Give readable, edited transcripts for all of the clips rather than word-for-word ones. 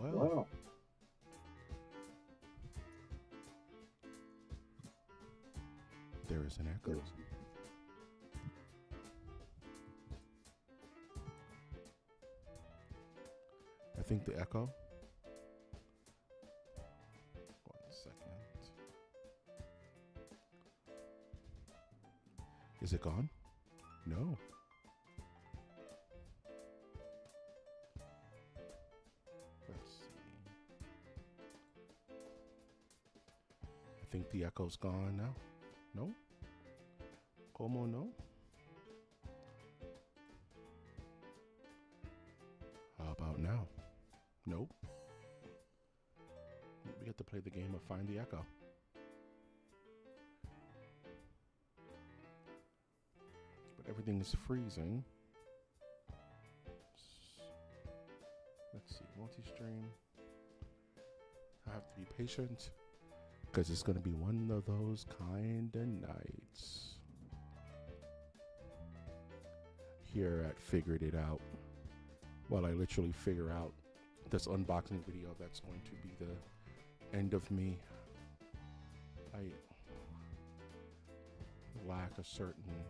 Well, there is an echo. I think the echo. 1 second. Is it gone? No. Let's see. I think the echo's gone now. No? Como no? How about now? Nope. We have to play the game of Find the Echo. But everything is freezing. Let's see, multi-stream. I have to be patient because it's going to be one of those kind of nights. Here at Figured It Out. While I literally figure out this unboxing video that's going to be the end of me. I lack a certain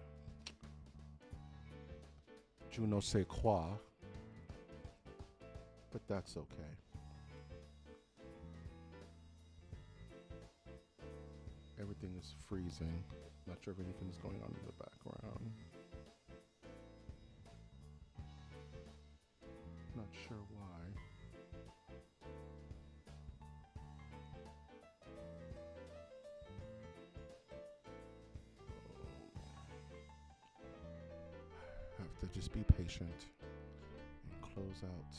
je ne sais quoi, but that's okay. Everything is freezing. Not sure if anything's going on in the background. Not sure why. Have to just be patient and close out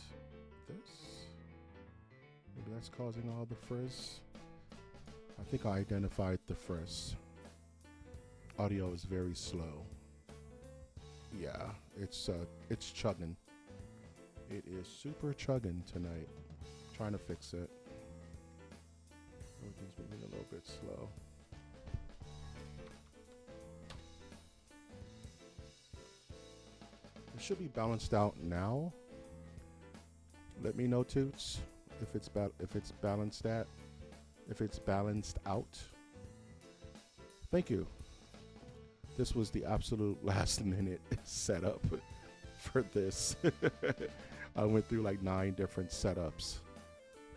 this. Maybe that's causing all the frizz. I think I identified the frizz. Audio is very slow. Yeah, it's chugging. It is super chugging tonight. Trying to fix it. Everything's moving a little bit slow. It should be balanced out now. Let me know, Toots, if it's balanced out. Thank you. This was the absolute last minute setup for this. I went through like 9 different setups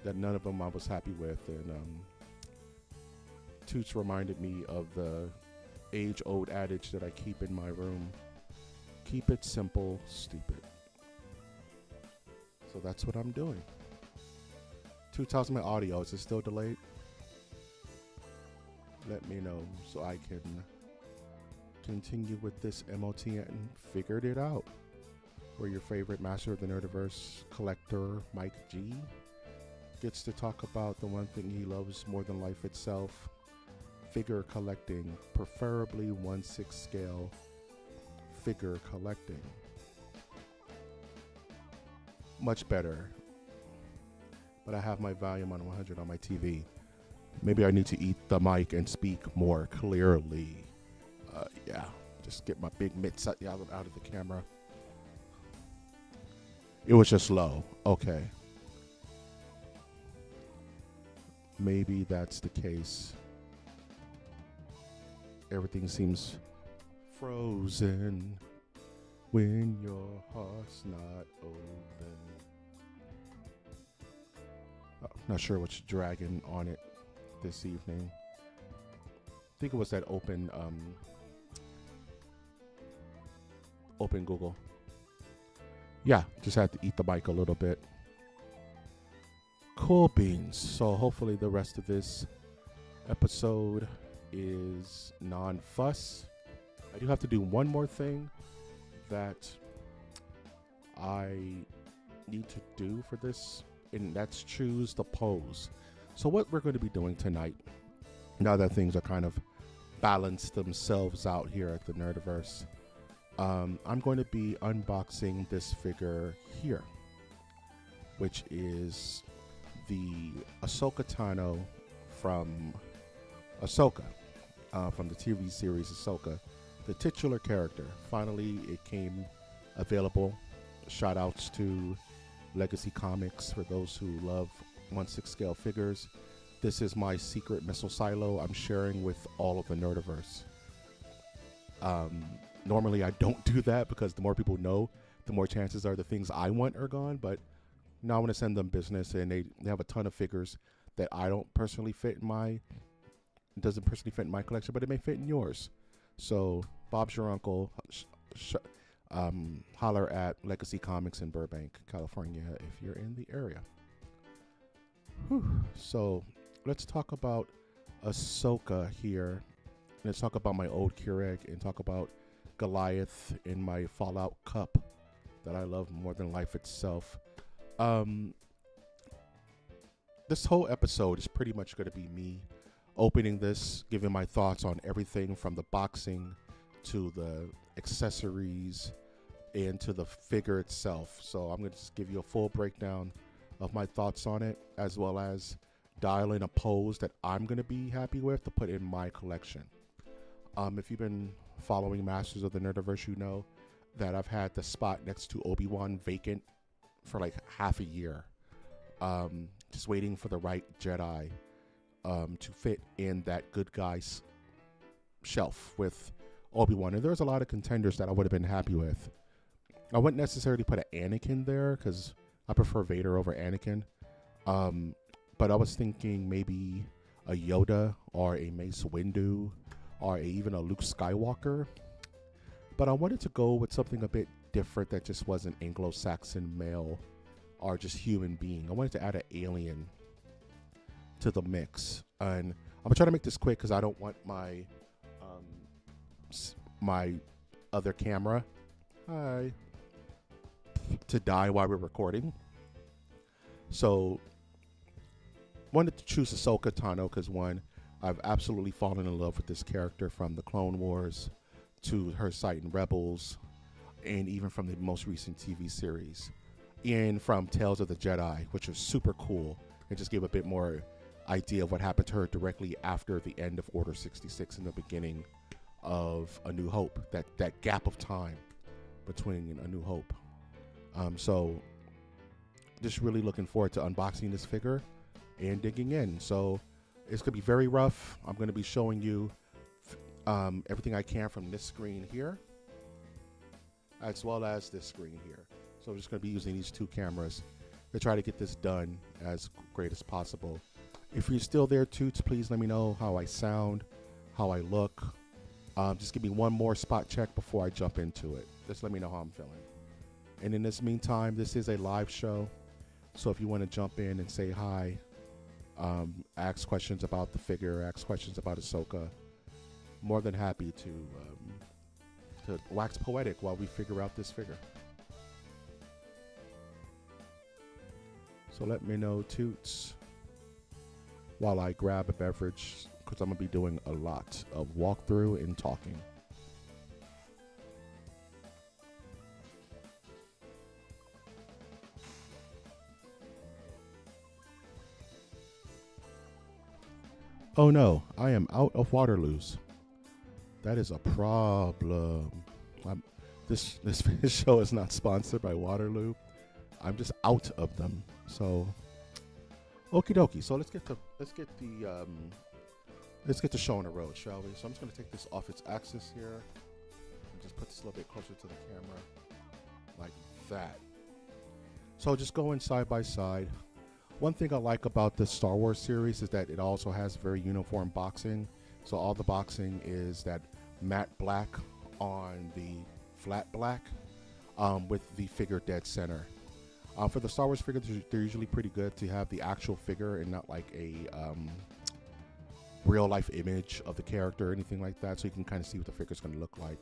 that none of them I was happy with, and Toots reminded me of the age-old adage that I keep in my room: keep it simple, stupid. So that's what I'm doing. Toots, how's my audio? Is it still delayed? Let me know so I can continue with this MOTN. Figured It Out, where your favorite Master of the Nerdiverse collector, Mike G, gets to talk about the one thing he loves more than life itself: figure collecting, preferably 1/6 scale figure collecting. Much better. But I have my volume on 100 on my TV. Maybe I need to eat the mic and speak more clearly. Yeah, just get my big mitts out of the camera. It was just low. Okay. Maybe that's the case. Everything seems frozen when your heart's not open. Not sure what's dragging on it this evening. I think it was that open Google. Yeah, just had to eat the mic a little bit. Cool beans. So hopefully the rest of this episode is non-fuss. I do have to do one more thing that I need to do for this, and that's choose the pose. So what we're going to be doing tonight, now that things are kind of balanced themselves out here at the Nerdiverse, I'm going to be unboxing this figure here, which is the Ahsoka Tano from Ahsoka, from the TV series Ahsoka, the titular character. Finally, it came available. Shout outs to Legacy Comics. For those who love 1/6 scale figures, this is my secret missile silo I'm sharing with all of the Nerdiverse. Normally I don't do that because the more people know, the more chances are the things I want are gone. But now I want to send them business, and they have a ton of figures that I don't personally fit in my, doesn't personally fit in my collection, but it may fit in yours. So Bob's your uncle. Holler at Legacy Comics in Burbank, California, if you're in the area. Whew. So let's talk about Ahsoka here. Let's talk about my old Keurig and talk about Goliath in my Fallout cup that I love more than life itself. This whole episode is pretty much going to be me opening this, giving my thoughts on everything from the boxing to the accessories and to the figure itself. So I'm going to just give you a full breakdown of my thoughts on it, as well as dial in a pose that I'm going to be happy with to put in my collection. If you've been following Masters of the Nerdiverse, you know that I've had the spot next to Obi-Wan vacant for like half a year. Just waiting for the right Jedi to fit in that good guy's shelf with Obi-Wan. And there's a lot of contenders that I would have been happy with. I wouldn't necessarily put an Anakin there because I prefer Vader over Anakin. But I was thinking maybe a Yoda or a Mace Windu or even a Luke Skywalker. But I wanted to go with something a bit different that just wasn't Anglo-Saxon male or just human being. I wanted to add an alien to the mix. And I'm gonna try to make this quick because I don't want my my other camera to die while we're recording. So wanted to choose Ahsoka Tano because, one, I've absolutely fallen in love with this character from the Clone Wars to her sight in Rebels, and even from the most recent TV series, and from Tales of the Jedi, which was super cool and just gave a bit more idea of what happened to her directly after the end of Order 66 and the beginning of A New Hope, that gap of time between A New Hope. So just really looking forward to unboxing this figure and digging in. So it's going to be very rough. I'm going to be showing you everything I can from this screen here, as well as this screen here. So I'm just going to be using these two cameras to try to get this done as great as possible. If you're still there, Toots, please let me know how I sound, how I look. Just give me one more spot check before I jump into it. Just let me know how I'm feeling. And in this meantime, this is a live show. So if you want to jump in and say hi, ask questions about the figure, ask questions about Ahsoka, more than happy to wax poetic while we figure out this figure. So let me know, Toots, while I grab a beverage, because I'm going to be doing a lot of walkthrough and talking. Oh no, I am out of Waterloos. That is a problem. This show is not sponsored by Waterloo. I'm just out of them. So, okie dokie. So let's get the show on the road, shall we? So I'm just gonna take this off its axis here and just put this a little bit closer to the camera, like that. So just going side by side. One thing I like about the Star Wars series is that it also has very uniform boxing. So all the boxing is that matte black on the flat black with the figure dead center. For the Star Wars figures, they're usually pretty good to have the actual figure and not like a real life image of the character or anything like that, so you can kind of see what the figure's going to look like.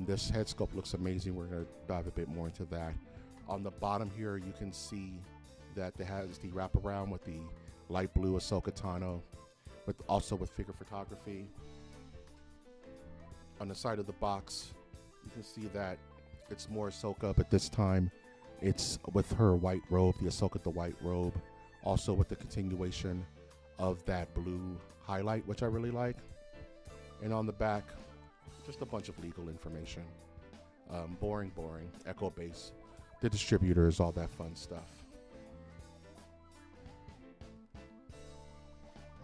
This head sculpt looks amazing. We're going to dive a bit more into that. On the bottom here, you can see that it has the wraparound with the light blue Ahsoka Tano, also with figure photography. On the side of the box, you can see that it's more Ahsoka, but this time it's with her white robe, the Ahsoka the white robe, also with the continuation of that blue highlight, which I really like. And on the back, just a bunch of legal information. Boring, echo base. the distributors, all that fun stuff.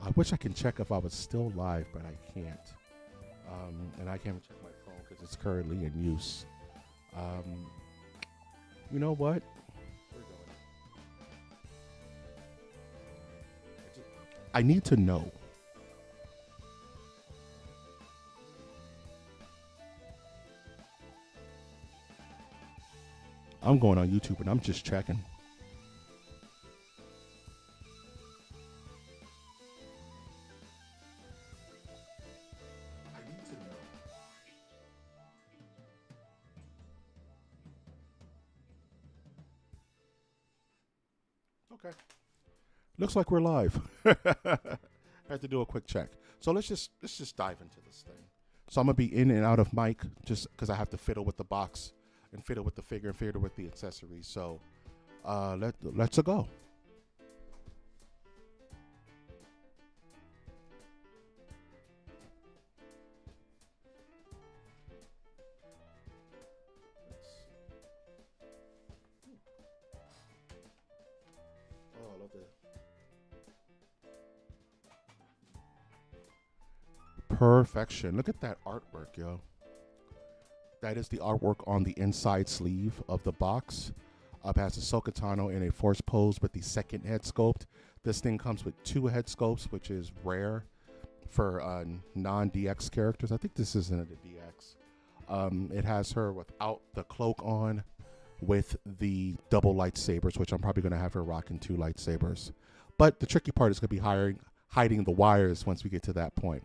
I wish I can check if I was still live, but I can't. And I can't check my phone because it's currently in use. You know what? We're going. I need to know. I'm going on YouTube and I'm just checking. I need to know. Okay. Looks like we're live. I had to do a quick check. So let's just dive into this thing. So I'm gonna be in and out of mic just because I have to fiddle with the box and fiddle with the figure and fiddle with the accessories. So let's go. Oh, I love that. Perfection. Look at that artwork, yo. That is the artwork on the inside sleeve of the box. It has Ahsoka Tano in a force pose with the second head sculpt. This thing comes with 2 head sculpts, which is rare for non-DX characters. I think this isn't a DX. It has her without the cloak on with the double lightsabers, which I'm probably going to have her rocking 2 lightsabers. But the tricky part is going to be hiding the wires once we get to that point.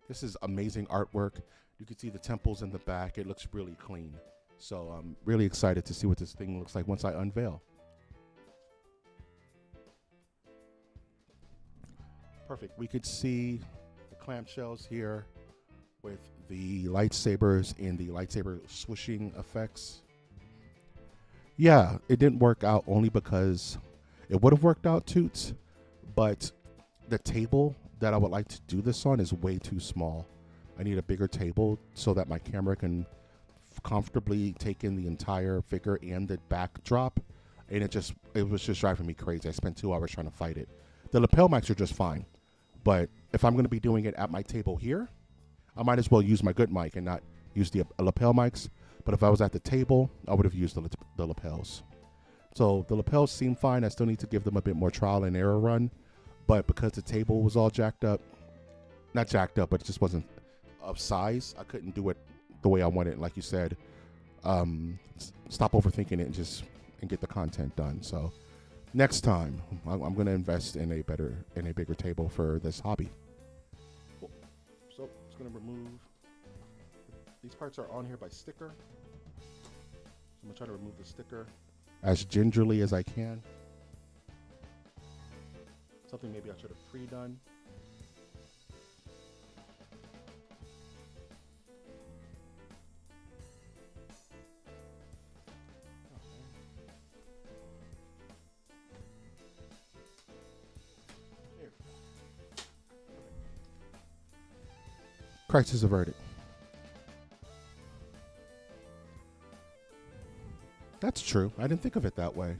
This is amazing artwork. You can see the temples in the back. It looks really clean. So I'm really excited to see what this thing looks like once I unveil. Perfect. We could see the clamshells here with the lightsabers and the lightsaber swooshing effects. Yeah, it didn't work out only because it would have worked out, Toots, but the table that I would like to do this on is way too small. I need a bigger table so that my camera can comfortably take in the entire figure and the backdrop, and it was just driving me crazy. I spent 2 hours trying to fight it. The lapel mics are just fine, but if I'm going to be doing it at my table here, I might as well use my good mic and not use the lapel mics. But if I was at the table, I would have used the lapels. So the lapels seem fine. I still need to give them a bit more trial and error run, but because the table was all not jacked up, but it just wasn't of size, I couldn't do it the way I wanted. Like you said, stop overthinking it and get the content done. So next time, I'm going to invest in a bigger table for this hobby. Cool. So it's going to remove. These parts are on here by sticker. So I'm going to try to remove the sticker as gingerly as I can. Something maybe I should have pre-done. Crisis averted. That's true. I didn't think of it that way.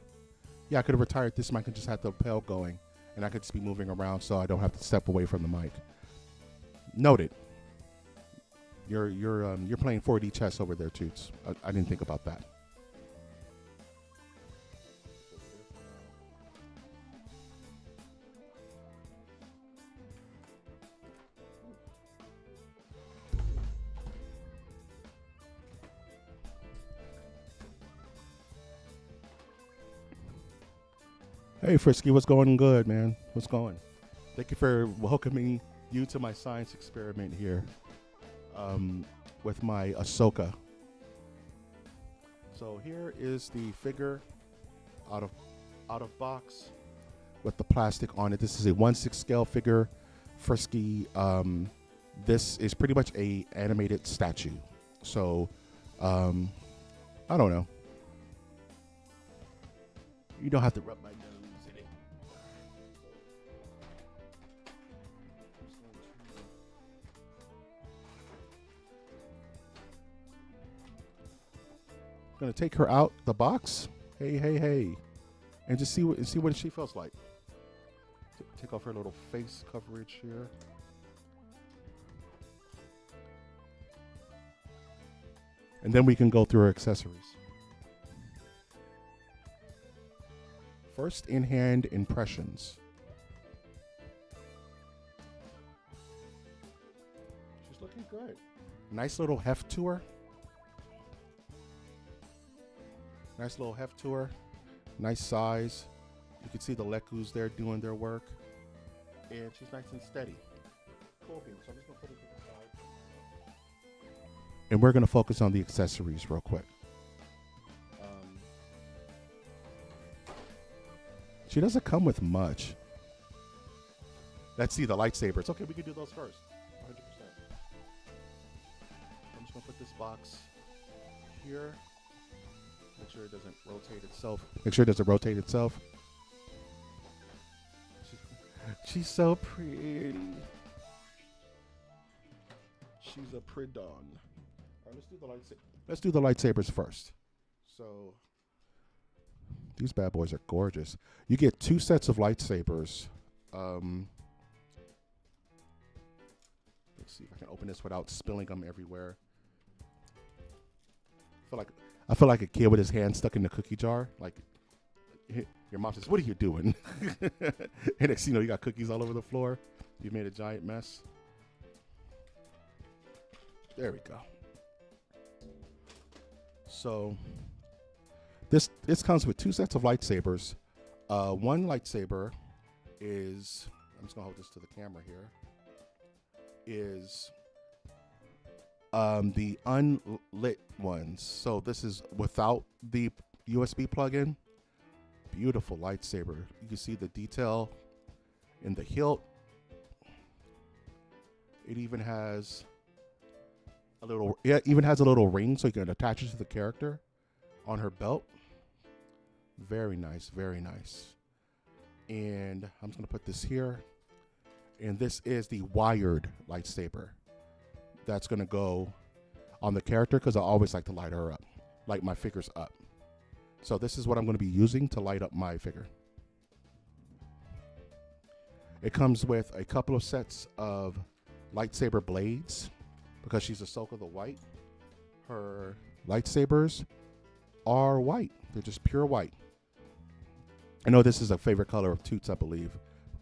Yeah, I could have retired this mic and just had the lapel going, and I could just be moving around so I don't have to step away from the mic. Noted. You're playing 4D chess over there, Toots. I didn't think about that. Hey, Frisky, what's going good, man? What's going? Thank you for welcoming you to my science experiment here with my Ahsoka. So here is the figure out of box with the plastic on it. This is a 1/6 scale figure, Frisky. This is pretty much a animated statue. So I don't know. You don't have to rub my nose in it. Gonna take her out the box. Hey, hey, hey, and just see what she feels like. Take off her little face coverage here. And then we can go through her accessories. First in-hand impressions. She's looking good. Nice little heft to her. Nice little heft to her. Nice size. You can see the Lekus there doing their work. And she's nice and steady. Cool. So I'm just going to put it to the side. And we're going to focus on the accessories real quick. She doesn't come with much. Let's see the lightsabers. Okay, we can do those first. 100%. I'm just going to put this box here. Make sure it doesn't rotate itself. Make sure it doesn't rotate itself. She's so pretty. She's a pridon. All right, let's do the lightsabers first. So these bad boys are gorgeous. You get 2 sets of lightsabers. Let's see if I can open this without spilling them everywhere. I feel like a kid with his hand stuck in the cookie jar. Like, your mom says, "What are you doing?" And next, you got cookies all over the floor. You've made a giant mess. There we go. So this comes with 2 sets of lightsabers. One lightsaber is, I'm just gonna hold this to the camera here, is the unlit ones. So this is without the USB plug-in. Beautiful lightsaber. You can see the detail in the hilt. It even has a little ring so you can attach it to the character on her belt. Very nice, very nice. And I'm just gonna put this here. And this is the wired lightsaber that's gonna go on the character, because I always like to light her up, light my figures up. So this is what I'm gonna be using to light up my figure. It comes with a couple of sets of lightsaber blades, because she's Ahsoka the White. Her lightsabers are white. They're just pure white. I know this is a favorite color of Toots, I believe.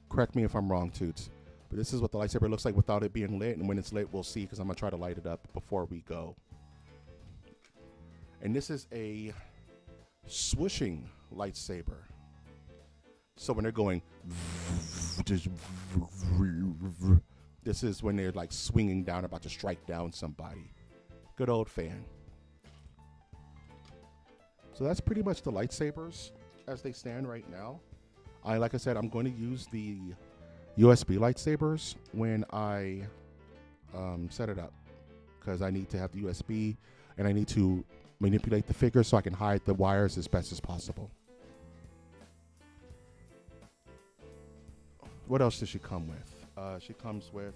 Correct me if I'm wrong, Toots. But this is what the lightsaber looks like without it being lit. And when it's lit, we'll see, because I'm going to try to light it up before we go. And this is a swooshing lightsaber. So when they're going, this is when they're like swinging down, about to strike down somebody. Good old fan. So that's pretty much the lightsabers as they stand right now. Like I said, I'm going to use the USB lightsabers when I set it up, because I need to have the USB and I need to manipulate the figure so I can hide the wires as best as possible. What else does she come with? She comes with,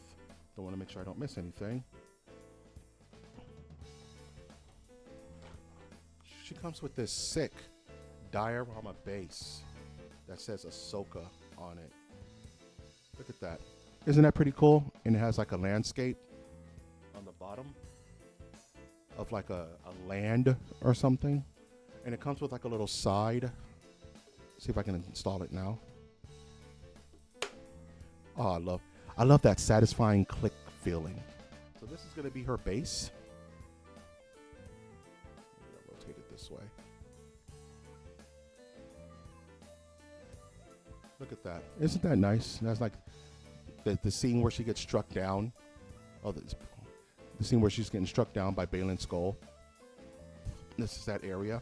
don't want to make sure I don't miss anything. She comes with this sick diorama base that says Ahsoka on it. Look at that. Isn't that pretty cool? And it has like a landscape on the bottom of like a land or something. And it comes with like a little side. See if I can install it now. Oh, I love that satisfying click feeling. So this is going to be her base. Rotate it this way. Look at that. Isn't that nice? That's like the scene where she gets struck down. Oh, the scene where she's getting struck down by Baylan Skoll. This is that area.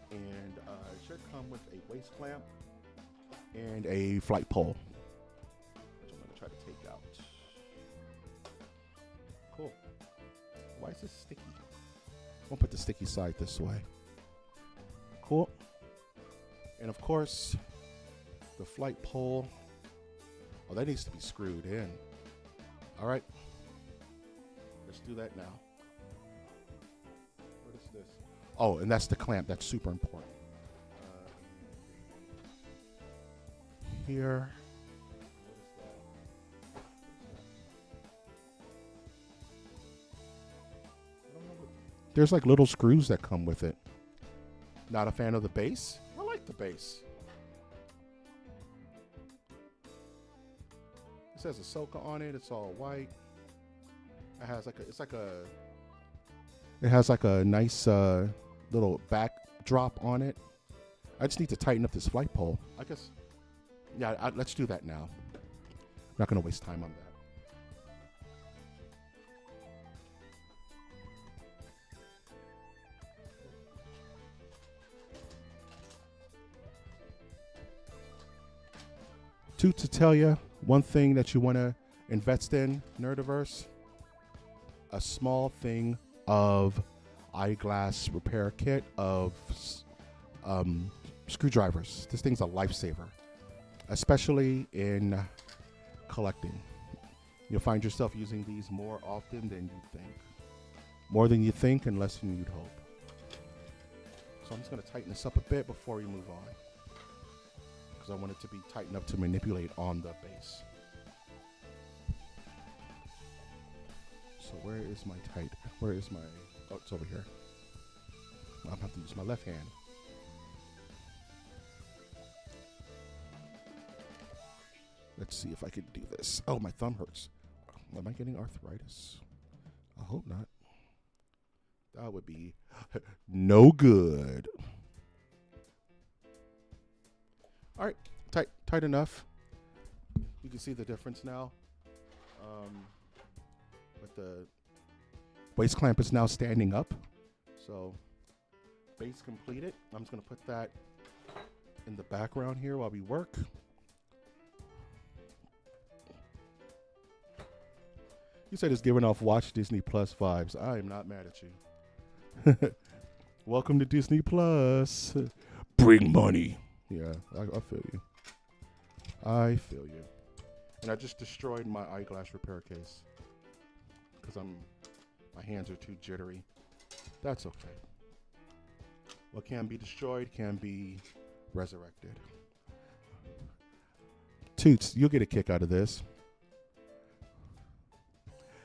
And it should come with a waist clamp and a flight pole, which I'm going to try to take out. Cool. Why is this sticky? I'll put the sticky side this way. Cool. And of course, the flight pole. Oh, that needs to be screwed in. All right. Let's do that now. What is this? Oh, and that's the clamp. That's super important. Here. There's like little screws that come with it. Not a fan of the base? I like the base. It says Ahsoka on it. It's all white. It has like a nice little backdrop on it. I just need to tighten up this flight pole. I guess. Yeah, let's do that now. I'm not gonna waste time on that. To tell you one thing that you want to invest in, Nerdiverse, a small thing of eyeglass repair kit of screwdrivers. This thing's a lifesaver, especially in collecting. You'll find yourself using these more often than you think. More than you think and less than you'd hope. So I'm just going to tighten this up a bit before we move on, because I want it to be tight enough to manipulate on the base. So where is my oh, it's over here. I'm gonna have to use my left hand. Let's see if I can do this. Oh, my thumb hurts. Am I getting arthritis? I hope not. That would be no good. All right, tight enough. You can see the difference now. But the waist clamp is now standing up. So base completed. I'm just gonna put that in the background here while we work. You said it's giving off Watch Disney Plus vibes. I am not mad at you. Welcome to Disney Plus. Bring money. Yeah, I feel you. I feel you. And I just destroyed my eyeglass repair case because my hands are too jittery. That's okay. What can be destroyed can be resurrected. Toots, you'll get a kick out of this.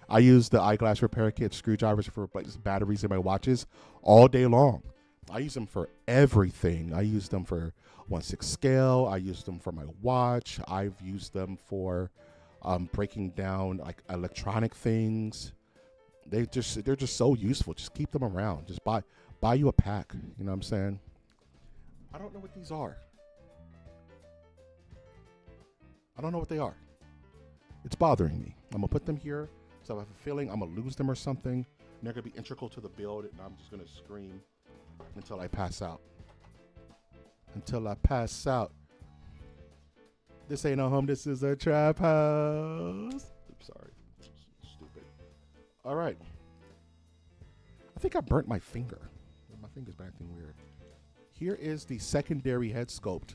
I use the eyeglass repair kit screwdrivers for batteries in my watches all day long. I use them for everything. I use them for 1/6 scale. I use them for my watch. I've used them for breaking down like electronic things. They're just so useful. Just keep them around. Just buy you a pack. You know what I'm saying? I don't know what these are. I don't know what they are. It's bothering me. I'm gonna put them here. So I have a feeling I'm gonna lose them or something. And they're gonna be integral to the build, and I'm just gonna scream until I pass out. Until I pass out. This ain't a home, this is a trap house. Oops, sorry. Stupid. All right. I think I burnt my finger. My finger's been acting weird. Here is the secondary head sculpt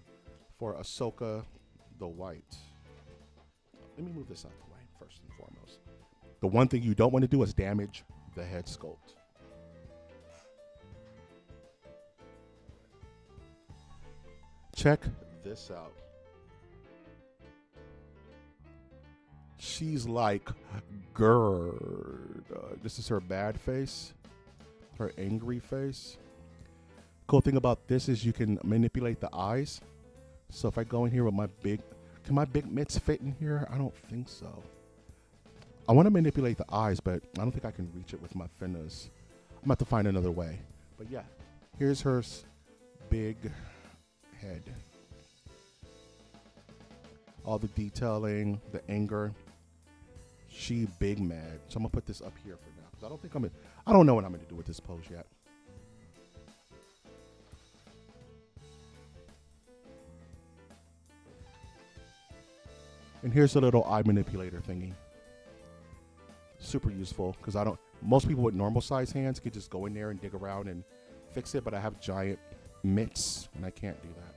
for Ahsoka the White. Let me move this out the way first and foremost. The one thing you don't want to do is damage the head sculpt. Check this out. She's like, grrr. This is her bad face, her angry face. Cool thing about this is you can manipulate the eyes. So if I go in here with my can my big mitts fit in here? I don't think so. I want to manipulate the eyes, but I don't think I can reach it with my fingers. I'm going to have to find another way. But yeah, here's her big head. All the detailing, the anger. She big mad. So I'm going to put this up here for now. Because I don't know what I'm going to do with this pose yet. And here's a little eye manipulator thingy. Super useful because most people with normal size hands could just go in there and dig around and fix it, but I have giant mitts and I can't do that.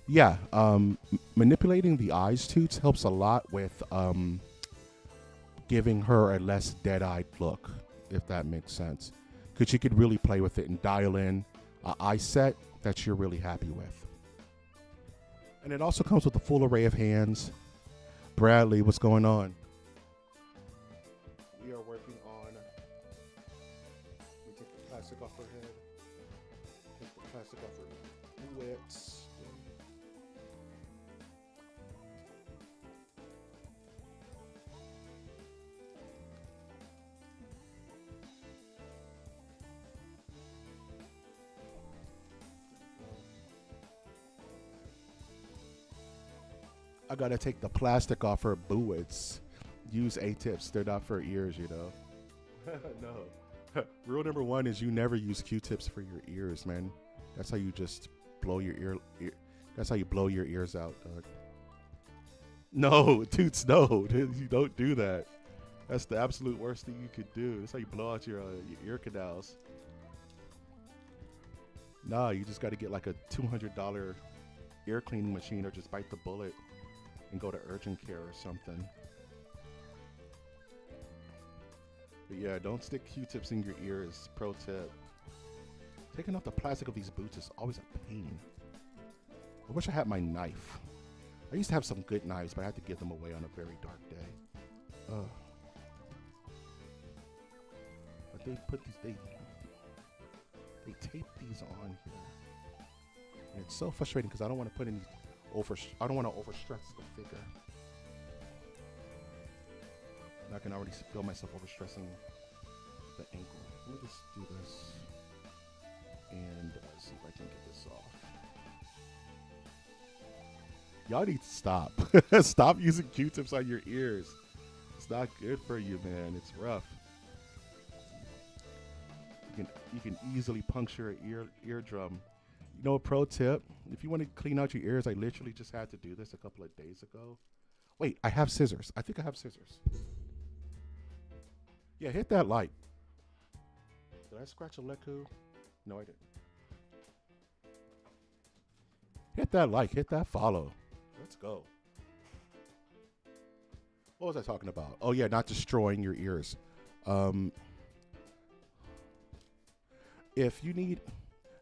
Yeah, manipulating the eyes, Toots, helps a lot with giving her a less dead-eyed look, if that makes sense. Because you could really play with it and dial in an eye set that you're really happy with. And it also comes with a full array of hands. Bradley, what's going on? We are working on, we take the plastic off her head, take the plastic off her lips. I gotta take the plastic off her bullets. Use A-tips. They're not for ears, you know. No. Rule number 1 is you never use Q-tips for your ears, man. That's how you just blow your ear. That's how you blow your ears out, dog. No, Toots, no. You don't do that. That's the absolute worst thing you could do. That's how you blow out your ear canals. Nah, you just gotta get like a $200 ear cleaning machine or just bite the bullet and go to urgent care or something. But yeah, don't stick Q-tips in your ears. Pro tip. Taking off the plastic of these boots is always a pain. I wish I had my knife. I used to have some good knives, but I had to give them away on a very dark day. But they put these, they tape these on here. And it's so frustrating because I don't want to put any I don't want to overstress the figure. And I can already feel myself overstressing the ankle. Let me just do this and see if I can get this off. Y'all need to stop. Stop using Q-tips on your ears. It's not good for you, man. It's rough. You can easily puncture an eardrum. You know, a pro tip, if you want to clean out your ears, I literally just had to do this a couple of days ago. Wait, I have scissors. I think I have scissors. Yeah, hit that like. Did I scratch a leku? No, I didn't. Hit that like, hit that follow. Let's go. What was I talking about? Oh yeah, not destroying your ears. If you need...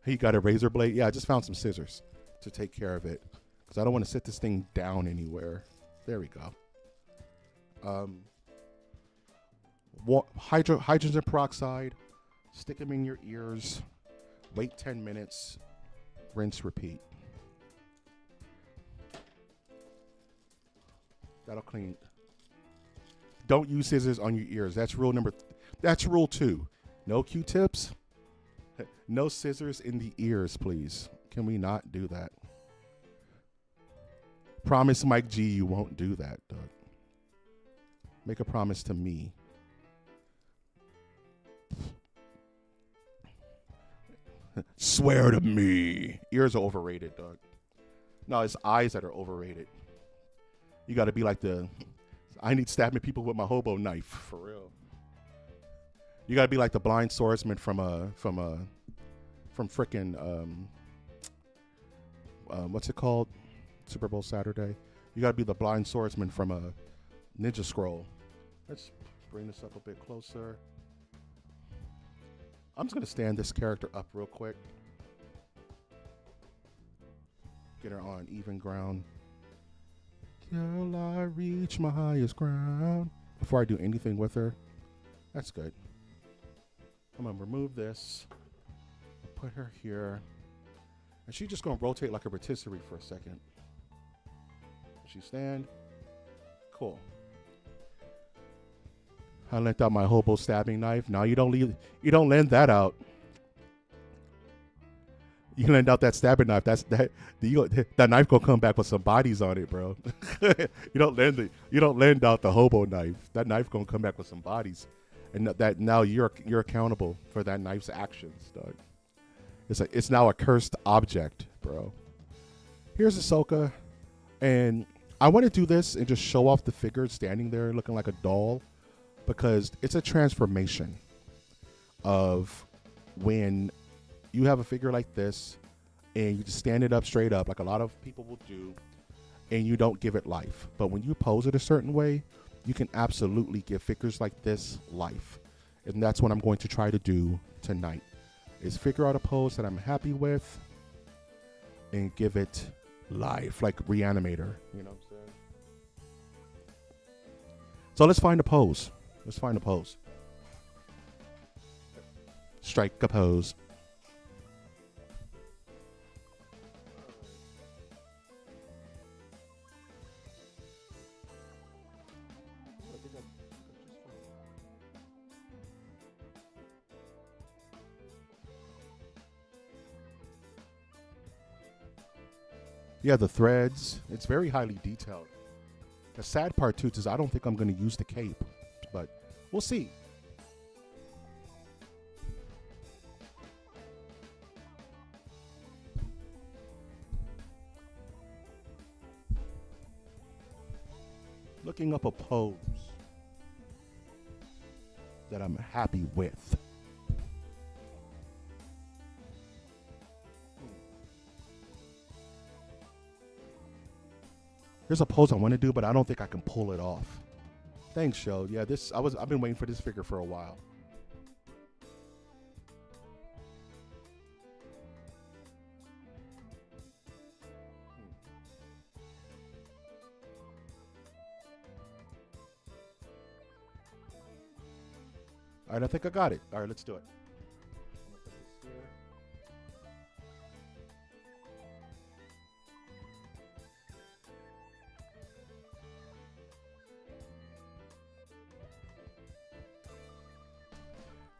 You got a razor blade? Yeah, I just found some scissors to take care of it because I don't want to sit this thing down anywhere. There we go. Hydrogen peroxide. Stick them in your ears. Wait 10 minutes. Rinse, repeat. That'll clean. Don't use scissors on your ears. That's that's rule 2. No Q-tips. No scissors in the ears, please. Can we not do that? Promise Mike G you won't do that, Doug. Make a promise to me. Swear to me. Ears are overrated, Doug. No, it's eyes that are overrated. You got to be like I need stabbing people with my hobo knife, for real. You gotta be like the blind swordsman from frickin' what's it called? Super Bowl Saturday. You gotta be the blind swordsman from a Ninja Scroll. Let's bring this up a bit closer. I'm just gonna stand this character up real quick. Get her on even ground. Till I reach my highest ground. Before I do anything with her. That's good. I'm gonna remove this, put her here, and she's just gonna rotate like a rotisserie for a second. She stand, cool. I lent out my hobo stabbing knife. Now you don't lend that out. You lend out that stabbing knife. That knife gonna come back with some bodies on it, bro. You don't lend out the hobo knife. That knife gonna come back with some bodies. And that now you're accountable for that knife's actions, dog. It's now a cursed object, bro. Here's Ahsoka, and I want to do this and just show off the figure standing there looking like a doll, because it's a transformation of when you have a figure like this and you just stand it up straight up like a lot of people will do, and you don't give it life. But when you pose it a certain way, you can absolutely give figures like this life. And that's what I'm going to try to do tonight, is figure out a pose that I'm happy with and give it life, like Reanimator. You know what I'm saying? So let's find a pose. Let's find a pose. Strike a pose. Yeah, the threads. It's very highly detailed. The sad part too is I don't think I'm going to use the cape, but we'll see. Looking up a pose that I'm happy with. There's a pose I want to do, but I don't think I can pull it off. Thanks, Show. Yeah, I've been waiting for this figure for a while. All right, I think I got it. All right, let's do it.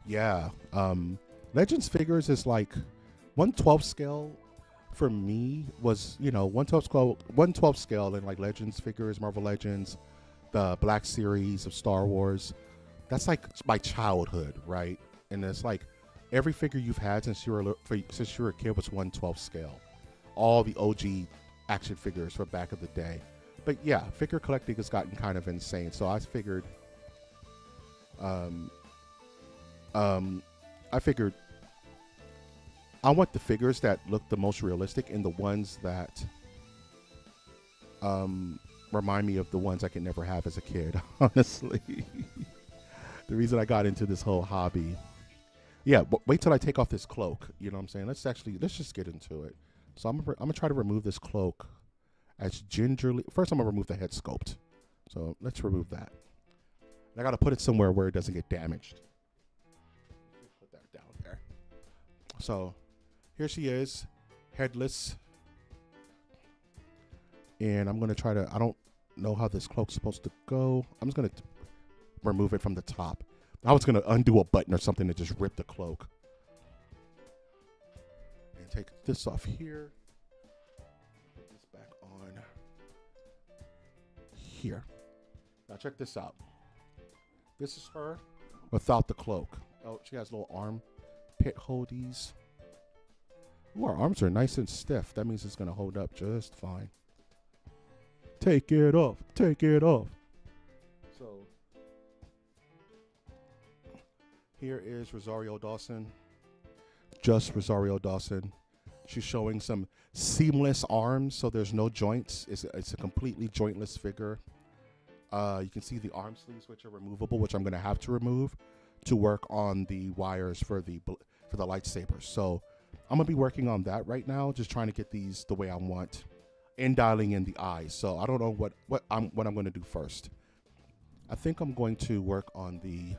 Yeah. Legends figures is like 1/12 scale for me was, 1/12 scale in like Legends figures, Marvel Legends, the Black Series of Star Wars. That's like my childhood, right? And it's like every figure you've had since you were a kid was 1/12 scale. All the OG action figures from back of the day. But yeah, figure collecting has gotten kind of insane. So I figured I want the figures that look the most realistic and the ones that remind me of the ones I could never have as a kid, honestly. The reason I got into this whole hobby. Yeah, but wait till I take off this cloak. You know what I'm saying? Let's just get into it. So I'm gonna try to remove this cloak as gingerly. First, I'm gonna remove the head sculpt. So let's remove that. And I gotta put it somewhere where it doesn't get damaged. Put that down there. So here she is, headless. And I'm gonna try to. I don't know how this cloak's supposed to go. I'm just gonna remove it from the top. I was gonna undo a button or something to just rip the cloak. And take this off here. Put this back on here. Now check this out. This is her without the cloak. Oh, she has little arm pit holdies. Ooh, her arms are nice and stiff. That means it's gonna hold up just fine. Take it off. Take it off. So here is Rosario Dawson. Just Rosario Dawson. She's showing some seamless arms, so there's no joints. It's a completely jointless figure. You can see the arm sleeves, which are removable, which I'm going to have to remove to work on the wires for the lightsabers. So I'm going to be working on that right now, just trying to get these the way I want and dialing in the eyes. So I don't know what I'm going to do first. I think I'm going to work on the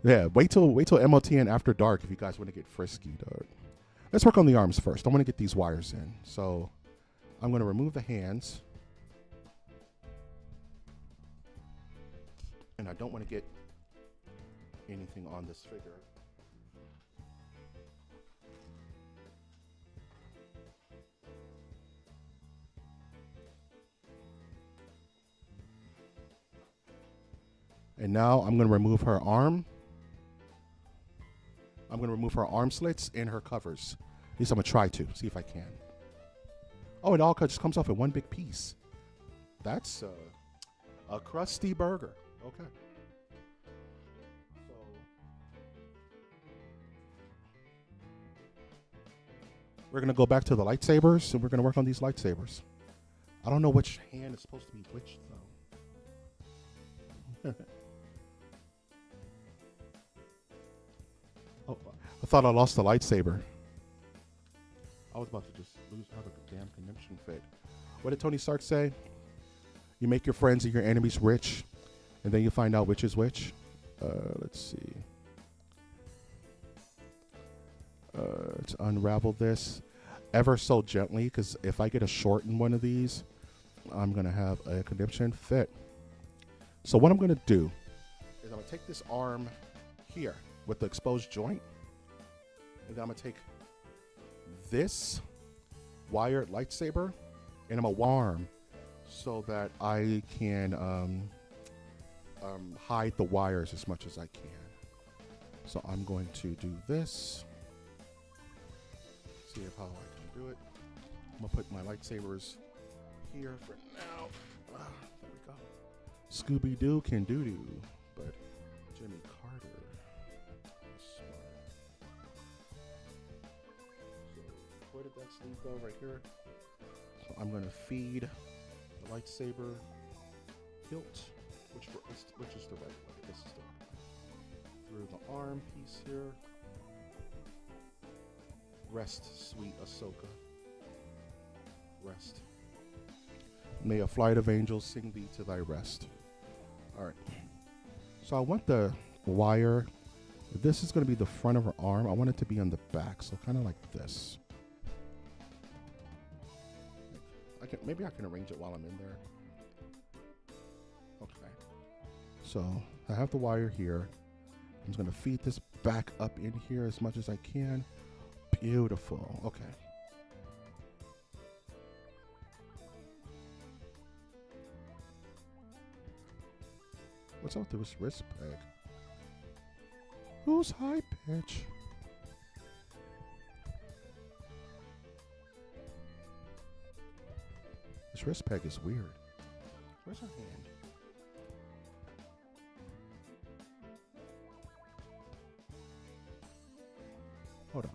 wait till MOTN After Dark if you guys want to get frisky, dog. Let's work on the arms first. I want to get these wires in. So I'm going to remove the hands. And I don't want to get anything on this figure. And now I'm going to remove her arm. I'm going to remove her arm slits and her covers. At least I'm going to try to see if I can. Oh, it all just comes off in one big piece. That's a crusty burger. Okay. So we're going to go back to the lightsabers and we're going to work on these lightsabers. I don't know which hand is supposed to be which, though. Oh, I thought I lost the lightsaber. I was about to just have a damn conniption fit. What did Tony Stark say? You make your friends and your enemies rich, and then you find out which is which. Let's see. Let's unravel this ever so gently, because if I get a short in one of these, I'm going to have a conniption fit. So what I'm going to do is I'm going to take this arm here with the exposed joint, and then I'm going to take this wired lightsaber, and I'm going to arm so that I can hide the wires as much as I can. So I'm going to do this. See how I can do it. I'm going to put my lightsabers here for now. There we go. Scooby-Doo can do-do, but Jimmy Carter is smart. So where did that sleeve go? Right here. So I'm going to feed the lightsaber hilt, which is the right way. This is the right way. Through the arm piece here. Rest, sweet Ahsoka. Rest. May a flight of angels sing thee to thy rest. All right. So I want the wire. If this is going to be the front of her arm, I want it to be on the back. So kind of like this. Maybe I can arrange it while I'm in there. Okay. So I have the wire here. I'm just going to feed this back up in here as much as I can. Beautiful. Okay. What's up with this wrist peg? Who's high pitch? This wrist peg is weird. Where's her hand? Hold on.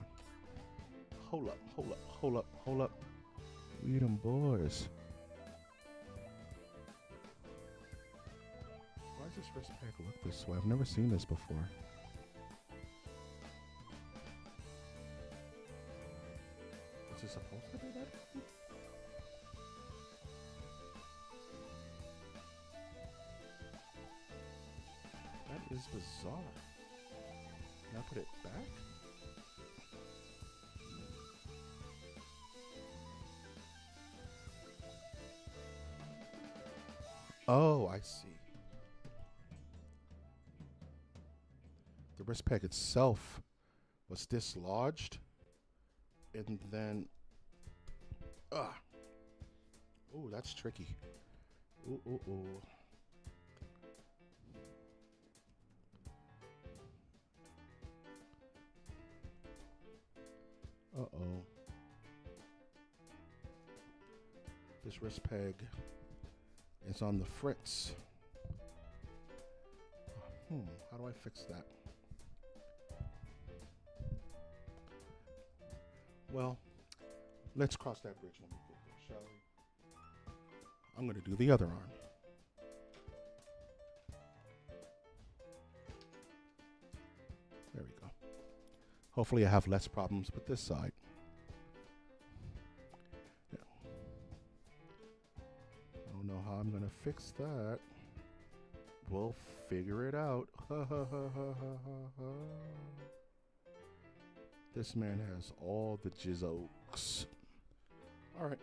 Hold up. We them boys. Why does this wrist peg look this way? I've never seen this before. Is it supposed to be that? That is bizarre. Can I put it back? Oh, I see. The wrist peg itself was dislodged, and then, oh, that's tricky. Ooh. Uh-oh. This wrist peg is on the fritz. How do I fix that? Well, let's cross that bridge when we get there, shall we? I'm going to do the other arm. There we go. Hopefully I have less problems with this side. Yeah. I don't know how I'm going to fix that. We'll figure it out. This man has all the jizzokes. All right.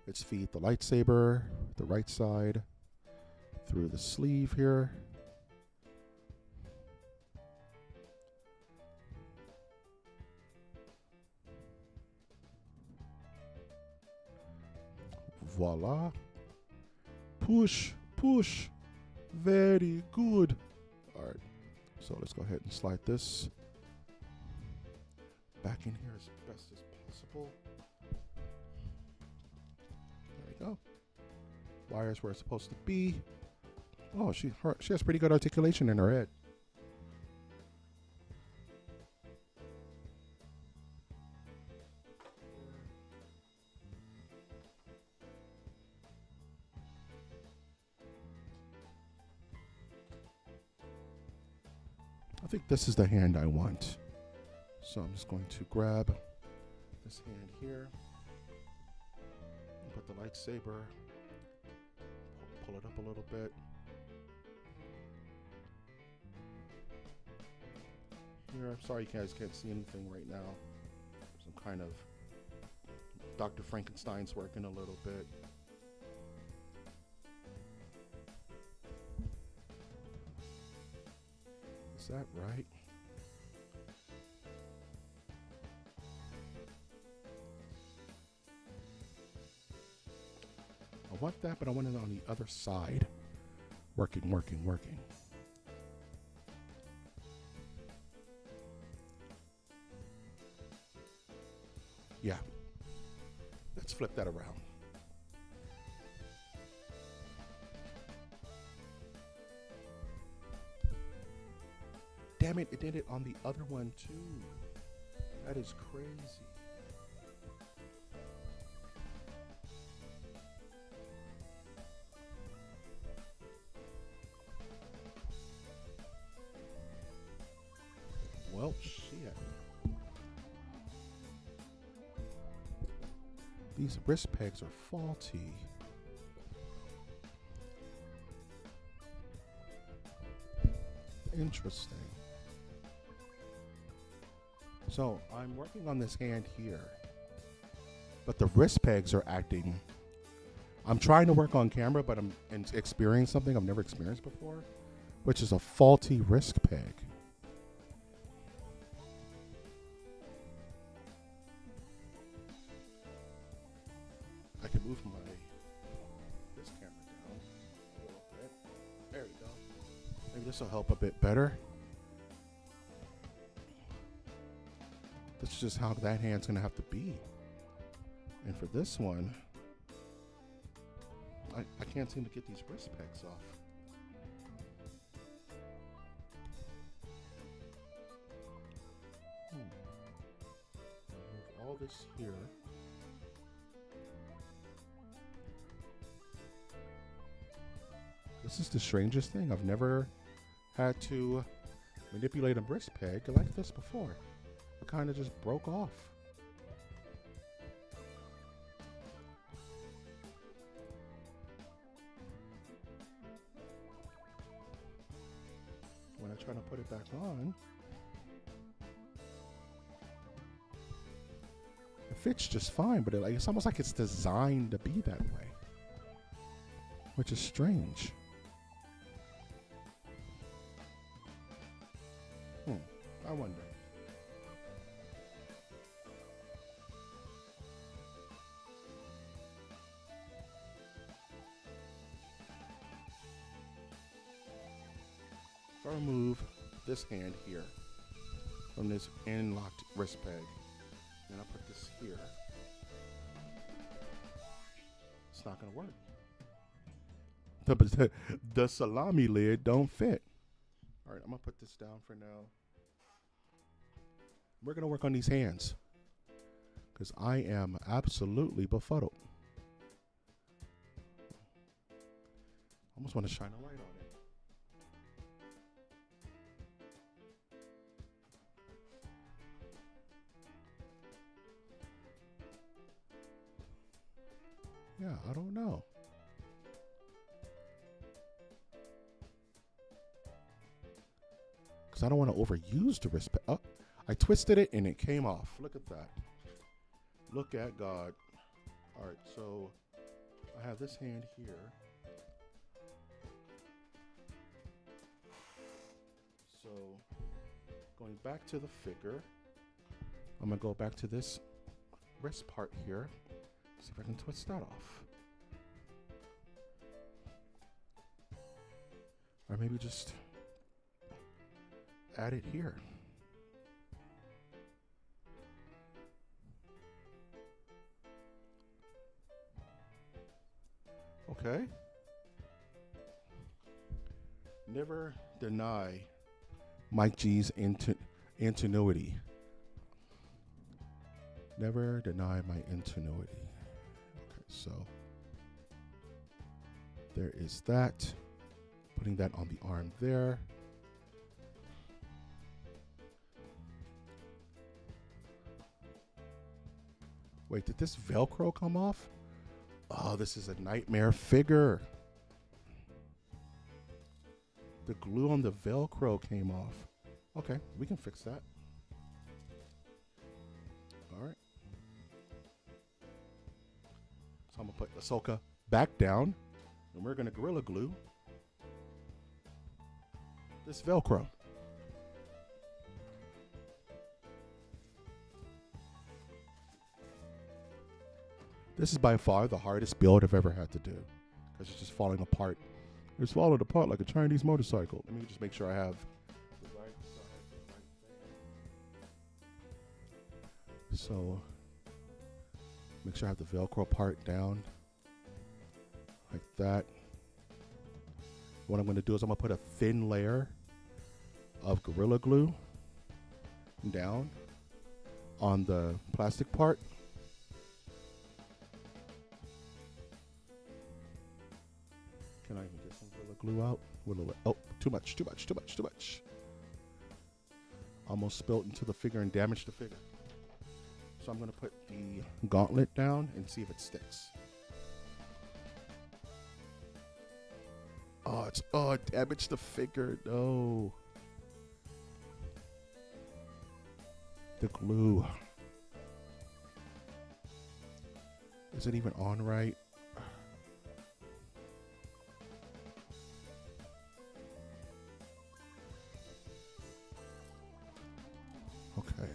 Let's feed the lightsaber, the right side, through the sleeve here. Voila. Push. Very good. All right. So let's go ahead and slide this back in here as best as possible. There we go. Wires where it's supposed to be. Oh, she has pretty good articulation in her head. I think this is the hand I want. So I'm just going to grab this hand here, and put the lightsaber, pull it up a little bit. Here, I'm sorry you guys can't see anything right now. Some kind of Dr. Frankenstein's working a little bit. Is that right? I want that, but I want it on the other side. Working, working, working. Yeah. Let's flip that around. Damn it, it did it on the other one too. That is crazy. Well, shit. These wrist pegs are faulty. Interesting. So I'm working on this hand here, but the wrist pegs are acting. I'm trying to work on camera, but I'm experiencing something I've never experienced before, which is a faulty wrist peg. I can move this camera down a little bit. There we go. Maybe this will help a bit better. This is just how that hand's gonna have to be. And for this one, I can't seem to get these wrist pegs off. Move all this here. This is the strangest thing. I've never had to manipulate a wrist peg like this before. It kind of just broke off. When I try to put it back on, it fits just fine, but it's almost like it's designed to be that way, which is strange. I wonder. If I remove this hand here from this in-locked wrist peg, and I put this here, it's not going to work. The salami lid don't fit. All right, I'm going to put this down for now. We're going to work on these hands because I am absolutely befuddled. Almost want to shine a light on it. Yeah, I don't know. Because I don't want to overuse the wrist peg. Oh, I twisted it and it came off. Look at that. Look at God. All right, so I have this hand here. So going back to the figure, I'm going to go back to this wrist part here. See if I can twist that off. Or maybe just add it here. Okay. Never deny Mike G's ingenuity. Never deny my ingenuity. Okay, so there is that. Putting that on the arm there. Wait, did this Velcro come off? Oh, this is a nightmare figure. The glue on the Velcro came off. Okay, we can fix that. All right. So I'm gonna put Ahsoka back down, and we're gonna Gorilla Glue this Velcro. This is by far the hardest build I've ever had to do because it's just falling apart. It's falling apart like a Chinese motorcycle. Let me just make sure I have the right side, the right thing. So make sure I have the Velcro part down like that. What I'm going to do is I'm going to put a thin layer of Gorilla Glue down on the plastic part. Can I even get some Gorilla Glue out? Oh, too much. Almost spilled into the figure and damaged the figure. So I'm going to put the gauntlet down and see if it sticks. Oh, it damaged the figure. No. The glue. Is it even on right? Okay.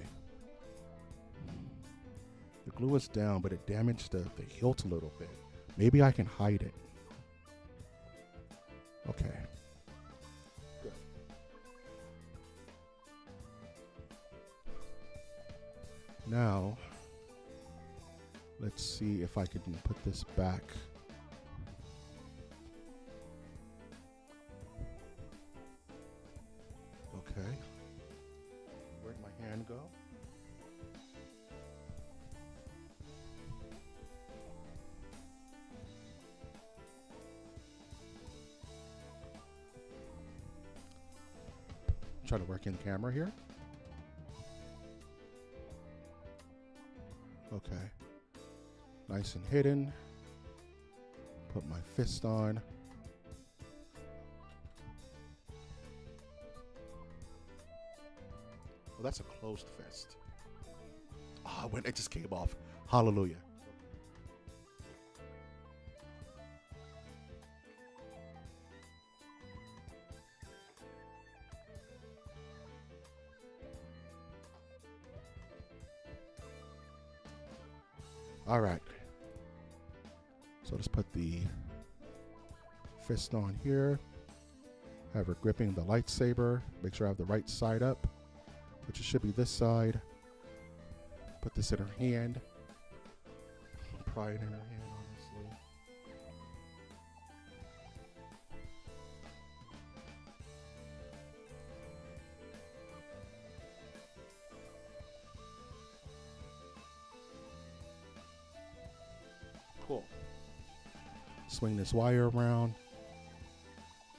The glue is down, but it damaged the hilt a little bit. Maybe I can hide it. Okay. Good. Now, let's see if I can put this back. Okay. Where'd my hand go? Try to work in camera here. Okay. Nice and hidden. Put my fist on. Well, that's a closed fist. Ah, when it just came off. Hallelujah. All right. So let's put the fist on here. Have her gripping the lightsaber. Make sure I have the right side up, which it should be this side. Put this in her hand. Pry it in her hand, honestly. Cool. Swing this wire around.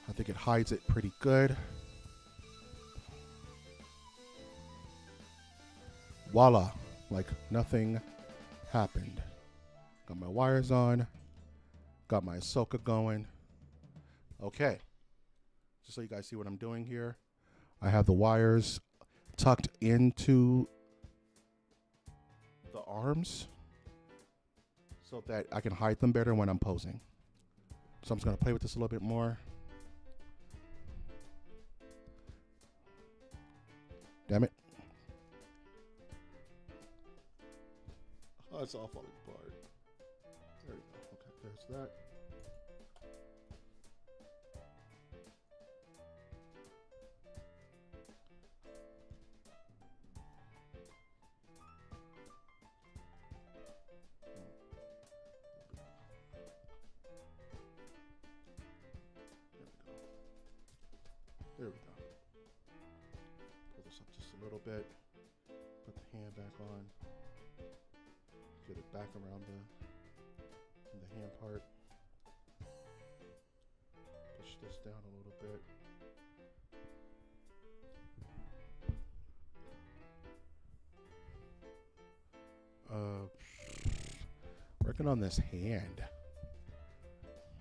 I think it hides it pretty good. Voila, like nothing happened. Got my wires on. Got my Ahsoka going. Okay. Just so you guys see what I'm doing here. I have the wires tucked into the arms so that I can hide them better when I'm posing. So I'm just going to play with this a little bit more. Damn it. Oh, it's all falling apart. There you go. Okay, there's that. There we go. Pull this up just a little bit. Put the hand back on. Get it back around the hand part. Push this down a little bit. Working on this hand.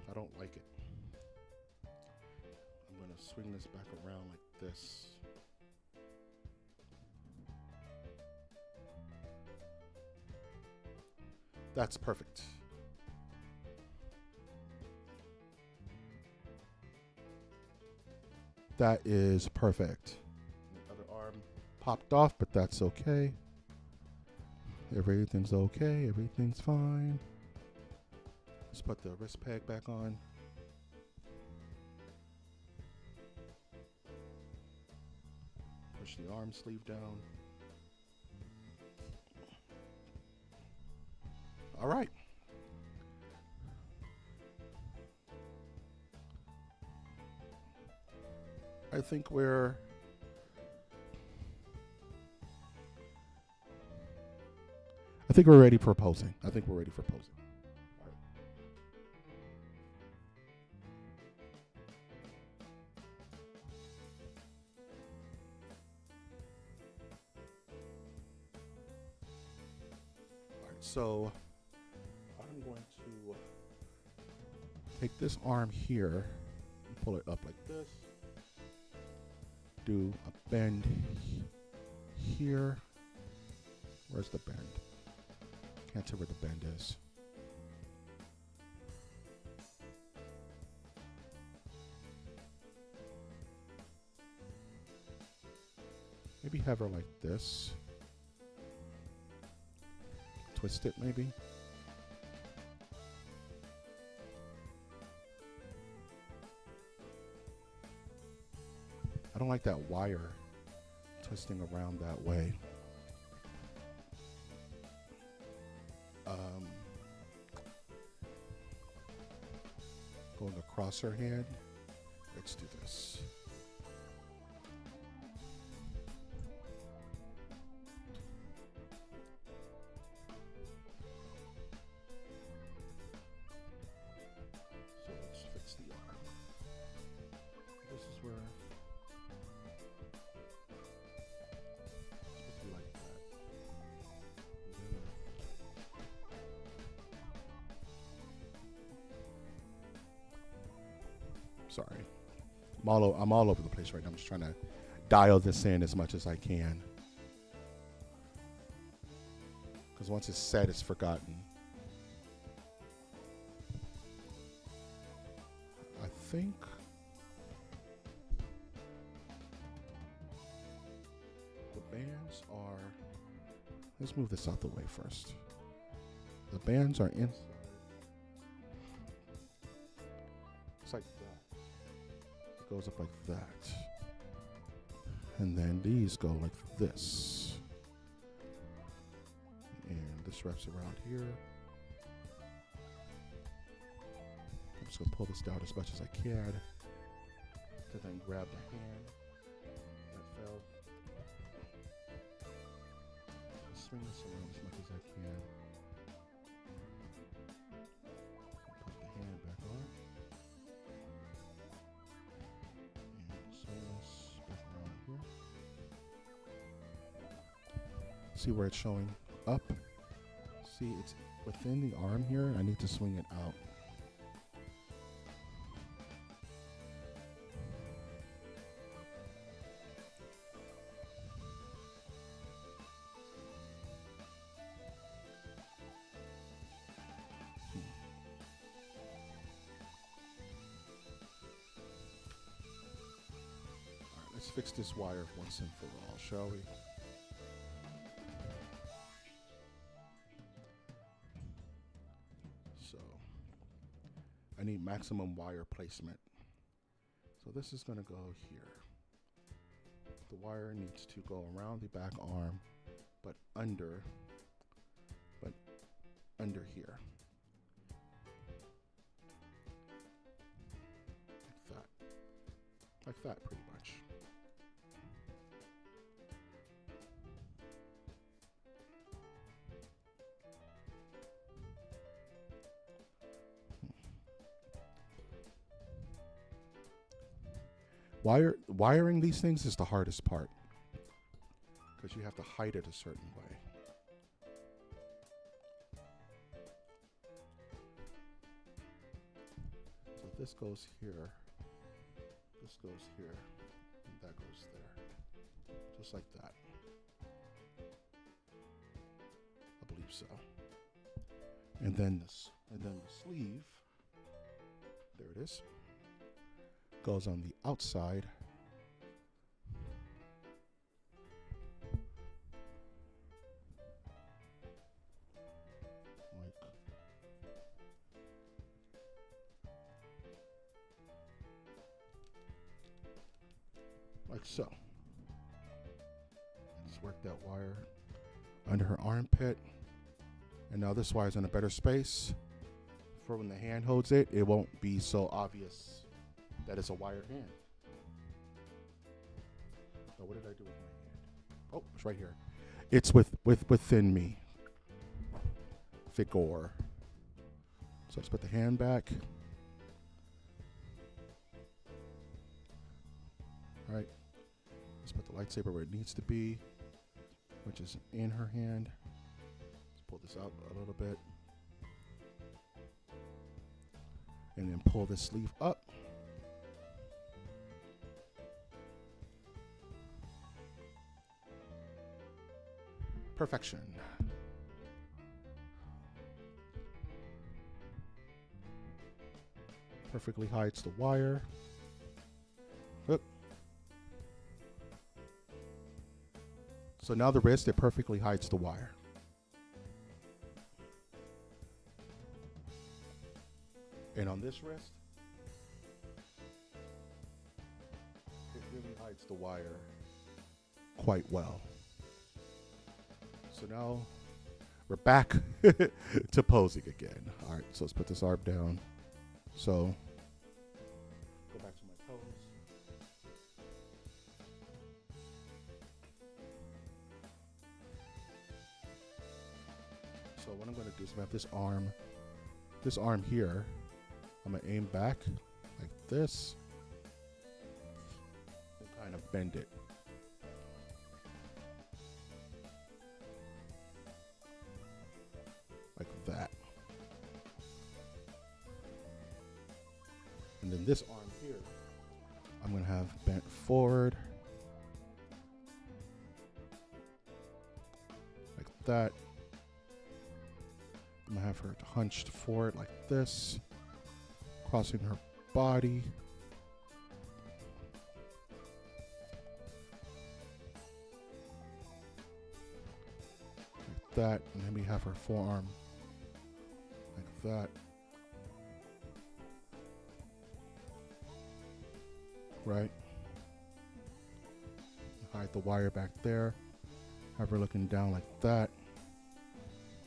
I don't like it. I'm going to swing this back around like this. That's perfect. That is perfect. The other arm popped off, but that's okay. Everything's okay. Everything's fine. Let's put the wrist peg back on. Push the arm sleeve down. All right. I think we're ready for posing. I think we're ready for posing. All right. All right, so I'm going to take this arm here and pull it up like this. Do a bend here. Where's the bend? Can't tell where the bend is. Maybe have her like this. Twist it maybe. I don't like that wire twisting around that way. Going across her hand. Let's do this. So let's fix the arm. This is where it's supposed to be like that. Sorry. I'm all over the place right now. I'm just trying to dial this in as much as I can. Because once it's set, it's forgotten. I think the bands are... Let's move this out the way first. The bands are inside. It's like that. Goes up like that, and then these go like this, and this wraps around here. I'm just gonna pull this down as much as I can to then grab the hand that fell. Swing this around as much as I can. Put the hand back on. See where it's showing up? See, it's within the arm here. I need to swing it out. All right, let's fix this wire once and for all, shall we? I need maximum wire placement. So this is going to go here. The wire needs to go around the back arm, but under here. Like that. Like that pretty much. Wiring these things is the hardest part because you have to hide it a certain way. this goes here, this goes here, and that goes there. Just like that. I believe so. And then the sleeve, there it is, goes on the outside. Like so. Just work that wire under her armpit. And now this wire's in a better space. For when the hand holds it, it won't be so obvious that it's a wired hand. Oh, what did I do with my hand? Oh, it's right here. It's within me. Figure. So let's put the hand back. All right. Let's put the lightsaber where it needs to be, which is in her hand. Let's pull this out a little bit. And then pull this sleeve up. Perfection. Perfectly hides the wire. Oop. So now the wrist, it perfectly hides the wire. And on this wrist, it really hides the wire quite well. So now we're back to posing again. All right, so let's put this arm down. So go back to my pose. So what I'm going to do is I have this arm here. I'm going to aim back like this and kind of bend it. Like that. And then this arm here, I'm going to have bent forward. Like that. I'm going to have her hunched forward like this. Crossing her body. Like that. And then we have her forearm like that. Right. Hide the wire back there. Have her looking down like that.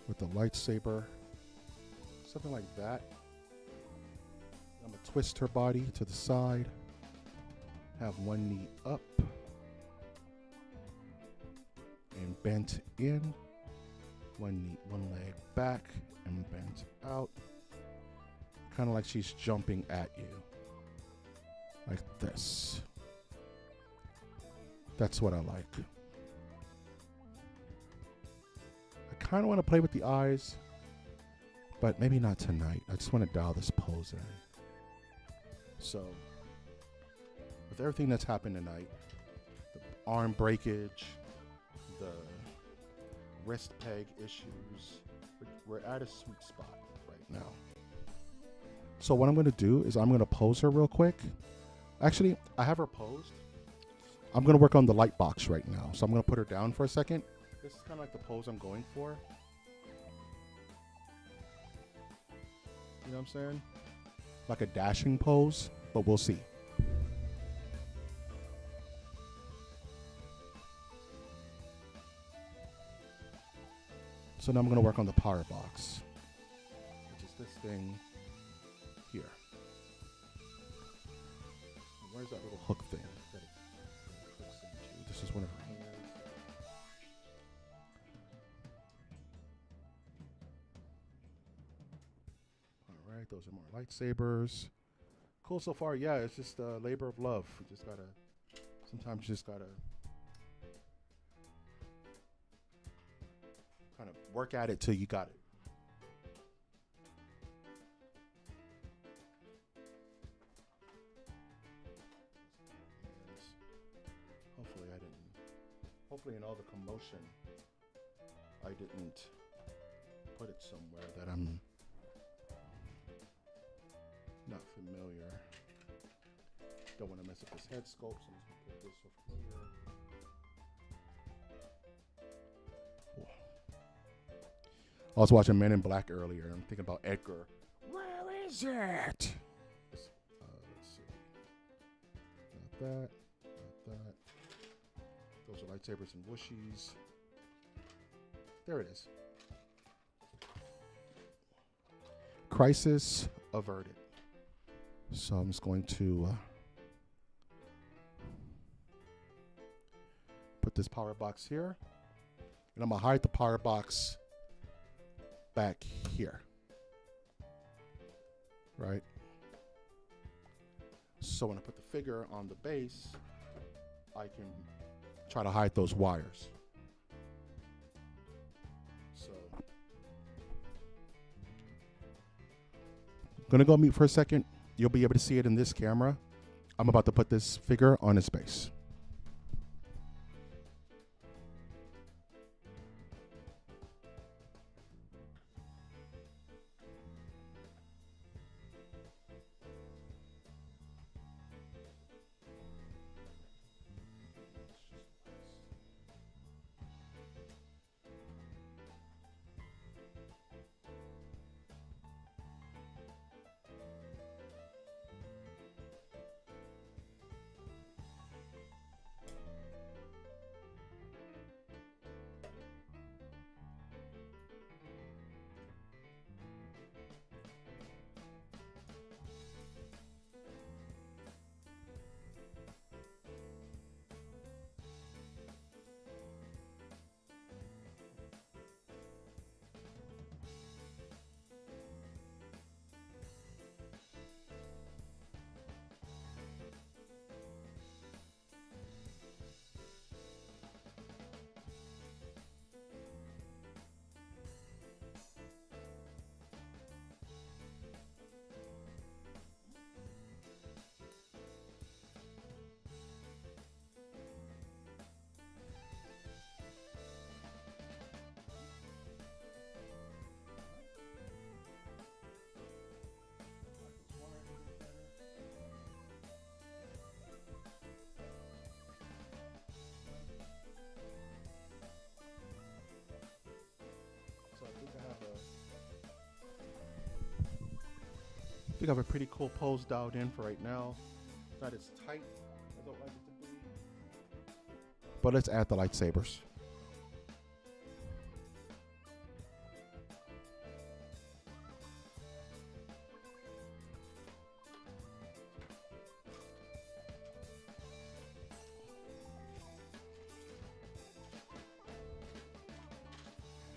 With the lightsaber. Something like that. I'm going to twist her body to the side. Have one knee up. And bent in. One leg back and bent out. Kind of like she's jumping at you. Like this. That's what I like. I kind of want to play with the eyes. But maybe not tonight. I just want to dial this pose in. So, with everything that's happened tonight, the arm breakage, the wrist peg issues, we're at a sweet spot right now. So what I'm going to do is I'm going to pose her real quick. Actually, I have her posed. I'm going to work on the light box right now. So I'm going to put her down for a second. This is kind of like the pose I'm going for. You know what I'm saying? Like a dashing pose, but we'll see. So now I'm going to work on the power box, which is this thing here. Where's that little hook thing that it hooks into? This is one of her hands. All right, those are more lightsabers. Cool so far. Yeah, it's just a labor of love. We just gotta, sometimes you just gotta kind of work at it till you got it. Hopefully in all the commotion, I didn't put it somewhere that I'm not familiar. Don't want to mess up this head sculpt, so I'm just gonna put this over here. I was watching Men in Black earlier. I'm thinking about Edgar. Where is it? Let's see. Not that. Not that. Those are lightsabers and whooshies. There it is. Crisis averted. So I'm just going to put this power box here. And I'm going to hide the power box back here. Right? So when I put the figure on the base, I can try to hide those wires. So I'm gonna go mute for a second. You'll be able to see it in this camera. I'm about to put this figure on its base. I think I have a pretty cool pose dialed in for right now. Not as tight as I would like it to be. But let's add the lightsabers.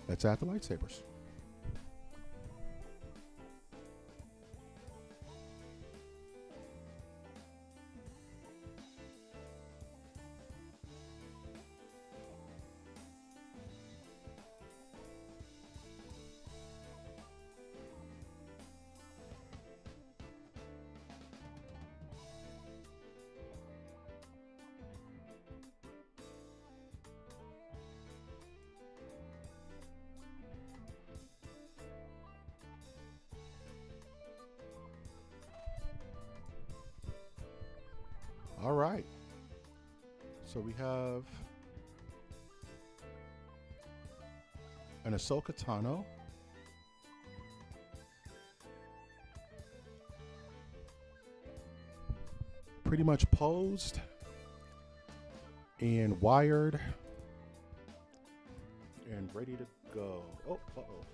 Let's add the lightsabers. All right. So we have an Ahsoka Tano. Pretty much posed and wired and ready to go. Oh, uh-oh.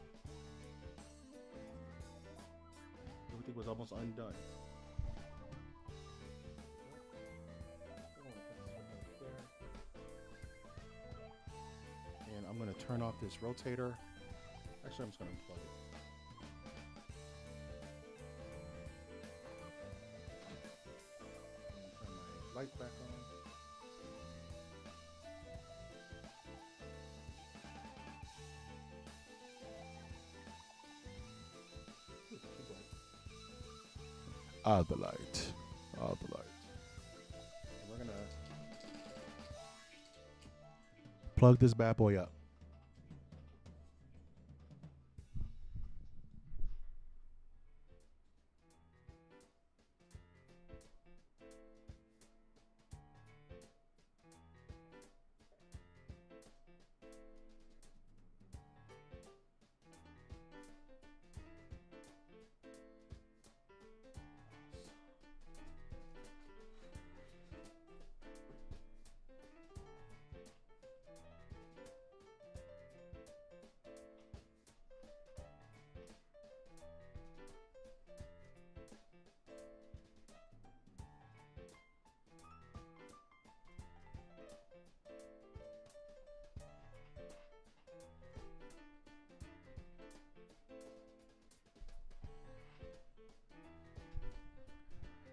Everything was almost undone. And I'm going to turn off this rotator. Actually, I'm just going to unplug it. And turn my light back on. The light. The light. And we're going to Plug this bad boy up.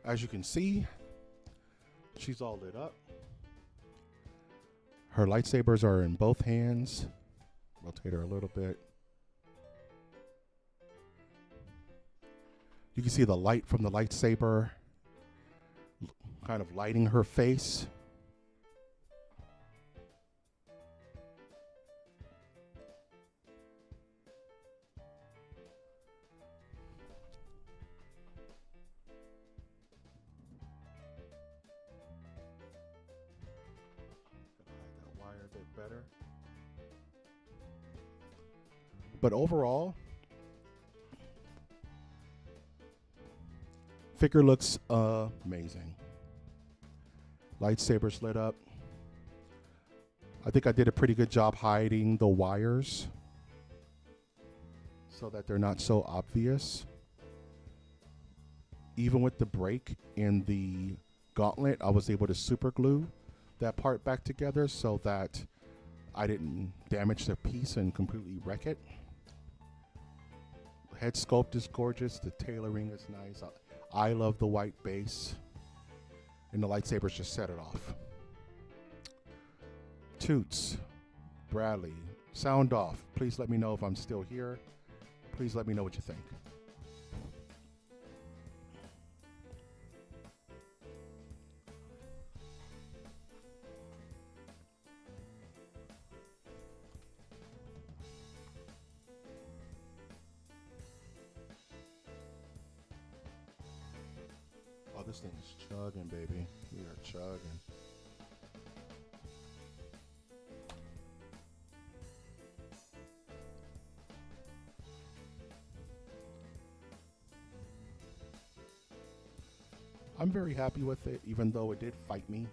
As you can see, she's all lit up. Her lightsabers are in both hands. Rotate her a little bit. You can see the light from the lightsaber kind of lighting her face. Better. But overall, figure looks amazing. Lightsabers lit up. I think I did a pretty good job hiding the wires so that they're not so obvious. Even with the break in the gauntlet, I was able to super glue that part back together so that I didn't damage the piece and completely wreck it. Head sculpt is gorgeous. The tailoring is nice. I love the white base. And the lightsabers just set it off. Toots, Bradley, sound off. Please let me know if I'm still here. Please let me know what you think. Oh, this thing is chugging, baby. We are chugging. I'm very happy with it, even though it did fight me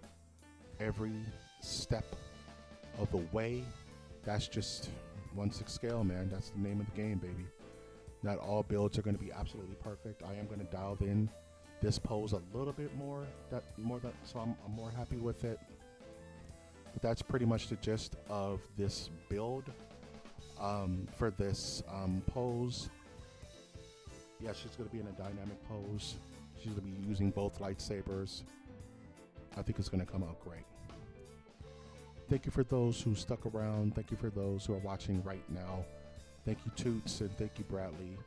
every step of the way. That's just 1/6 scale, man. That's the name of the game, baby. Not all builds are going to be absolutely perfect. I am going to dial in this pose a little bit more. So I'm more happy with it. But that's pretty much the gist of this build. For this pose, yeah, she's going to be in a dynamic pose. She's going to be using both lightsabers. I think it's going to come out great. Thank you for those who stuck around. Thank you for those who are watching right now. Thank you, Toots, and thank you, Bradley.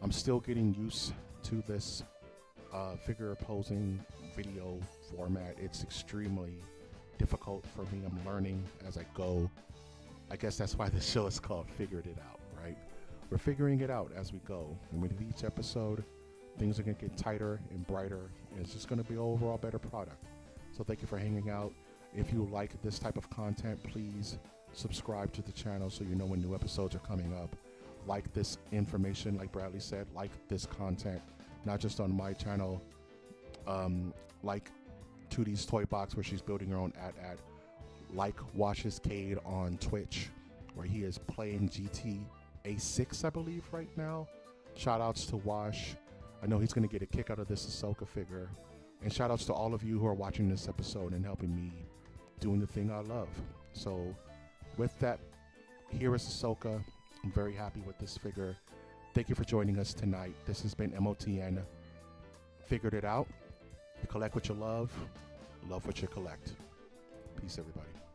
I'm still getting used to this figure posing video format. It's extremely difficult for me. I'm learning as I go. I guess that's why the show is called Figured It Out, right? We're figuring it out as we go. And with each episode, things are going to get tighter and brighter, and it's just going to be an overall better product. So thank you for hanging out. If you like this type of content, please subscribe to the channel so you know when new episodes are coming up. Like this information, like Bradley said, like this content, not just on my channel, like 2D's Toy Box, where she's building her own at like Wash's Cade on Twitch, where he is playing GTA 6, I believe, right now. Shout outs to Wash. I know he's going to get a kick out of this Ahsoka figure. And shout outs to all of you who are watching this episode and helping me doing the thing I love. So with that, here is Ahsoka. I'm very happy with this figure. Thank you for joining us tonight. This has been MOTN. Figured It Out. You collect what you love what you collect. Peace, everybody.